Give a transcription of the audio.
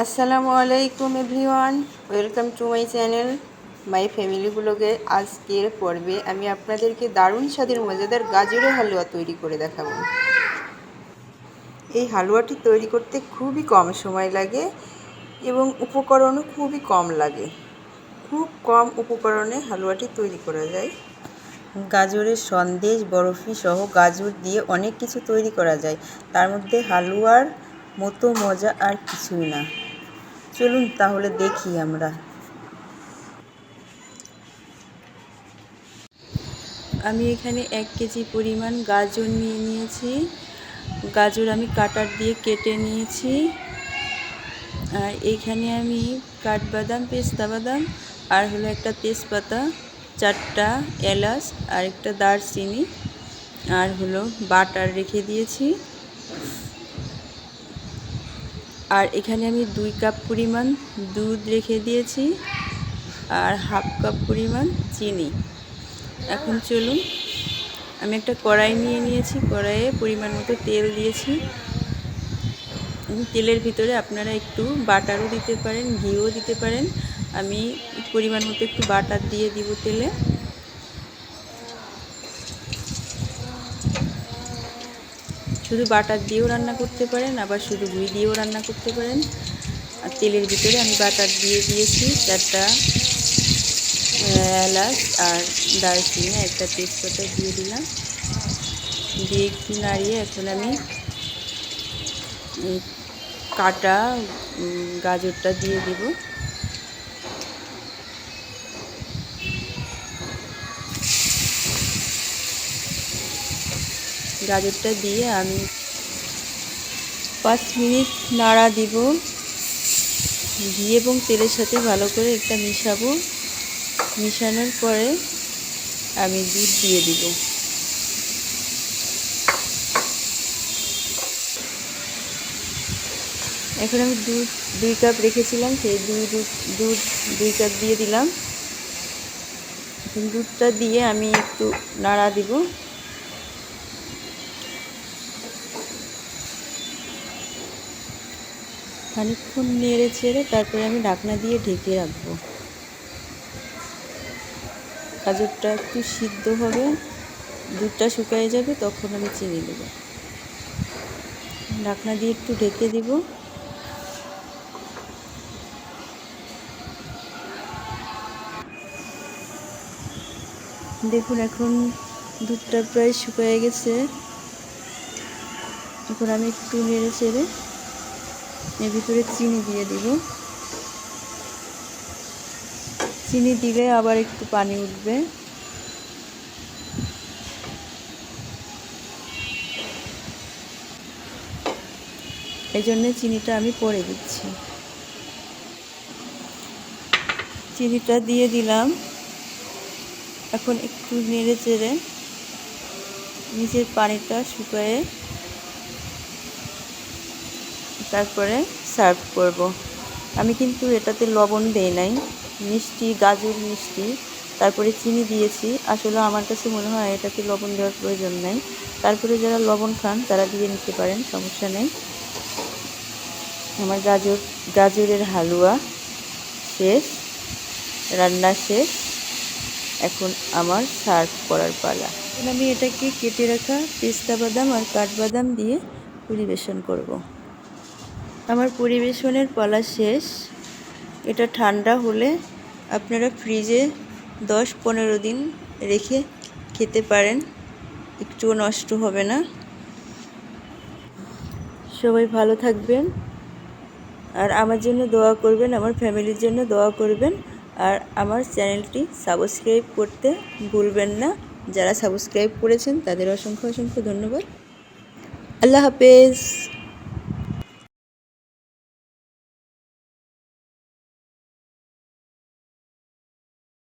আসসালামু আলাইকুম everyone, welcome to my channel my family ব্লগে। আজকের পর্বে আমি আপনাদেরকে দারুণ স্বাদের মজাদার গাজরের হালুয়া তৈরি করে দেখাবো। এই হালুয়াটি তৈরি করতে খুবই কম সময় লাগে এবং উপকরণও খুবই কম লাগে। খুব কম উপকরণে হালুয়াটি তৈরি করা যায়। গাজরের সন্দেশ, বরফি সহ গাজর দিয়ে অনেক কিছু তৈরি করা যায়, তার মধ্যে হালুয়ার মতো মজা আর কিছুই না। চলুন তাহলে দেখি আমরা। আমি এখানে 1 কেজি পরিমাণ গাজর নিয়ে নিয়েছি। গাজর আমি কাটার দিয়ে কেটে নিয়েছি। আর এইখানে আমি কাঠবাদাম, পেস্তা বাদাম আর হলো একটা তেজপাতা, 4টা এলাচ আর একটা দারচিনি আর হলো বাটার রেখে দিয়েছি। আর এখানে আমি 2 কাপ পরিমাণ দুধ রেখে দিয়েছি আর হাফ কাপ পরিমাণ চিনি। এখন চলুন, আমি একটা কড়াই নিয়ে নিয়েছি। কড়াইয়ে পরিমাণ মতো তেল দিয়েছি। তেলের ভিতরে আপনারা একটু বাটারও দিতে পারেন, ঘিও দিতে পারেন। আমি পরিমাণ মতো একটু বাটার দিয়ে দিব তেলে। শুধু বাটার দিয়েও রান্না করতে পারেন, আবার শুধু ঘি দিয়েও রান্না করতে পারেন। আর তেলের ভিতরে আমি বাটার দিয়ে দিয়েছি 4টা এলাচ আর দারচিনি, একটা তেজপাতা দিয়ে দিলাম। দিয়ে একটু নাড়িয়ে এখন আমি কাটা গাজরটা দিয়ে দিব। গাজরটা দিয়ে আমি 5 মিনিট নাড়া দিব। ঘি এবং তেলের সাথে ভালো করে একটা মিশাবো। মিশানোর পরে আমি দুধ দিয়ে দিব। এখন আমি দুধ 2 কাপ রেখেছিলাম, সেই দুধ 2 কাপ দিয়ে দিলাম। এখন দুধটা দিয়ে আমি একটু নাড়া দিব। খানিকক্ষণ নেড়ে চেড়ে তারপরে আমি ঢাকনা দিয়ে ঢেকে রাখবো। গাজরটা একটু সিদ্ধ হবে, দুধটা শুকিয়ে যাবে, তখন আমি চিনি দেব। ঢাকনা দিয়ে একটু ঢেকে দিব। দেখুন এখন দুধটা প্রায় শুকিয়ে গেছে। এখন আমি একটু নেড়ে চেড়ে এর ভিতরে চিনি দিয়ে দিব। চিনি দিলে আবার একটু পানি উঠবে। এই জন্য চিনিটা আমি পরে দিচ্ছি। চিনিটা দিয়ে দিলাম। এখন একটু নেড়ে চেড়ে নিচের পানিটা শুকিয়ে তারপরে সার্ভ করব। আমি কিন্তু এটাতে লবণ দেই নাই, মিষ্টি গাজর মিষ্টি, তারপরে চিনি দিয়েছি। আসলে আমার কাছে মনে হয় এটাতে লবণ দেওয়ার প্রয়োজন নাই। তারপরে যারা লবণ খান তারা দিয়ে নিতে পারেন, সমস্যা নেই। আমার গাজরের হালুয়া শেষ, রান্না শেষ। এখন আমার সার্ভ করার পালা। আমি এটাকে কেটে রাখা পেস্তা বাদাম আর কাঠবাদাম দিয়ে পরিবেশন করব। আমার পরিবেশনের পালা শেষ। এটা ঠান্ডা হলে আপনারা ফ্রিজে 10-15 দিন রেখে খেতে পারেন, একটুও নষ্ট হবে না। সবাই ভালো থাকবেন আর আমার জন্য দোয়া করবেন, আমার ফ্যামিলির জন্য দোয়া করবেন। আর আমার চ্যানেলটি সাবস্ক্রাইব করতে ভুলবেন না। যারা সাবস্ক্রাইব করেছেন তাদের অসংখ্য ধন্যবাদ। আল্লাহ হাফেজ।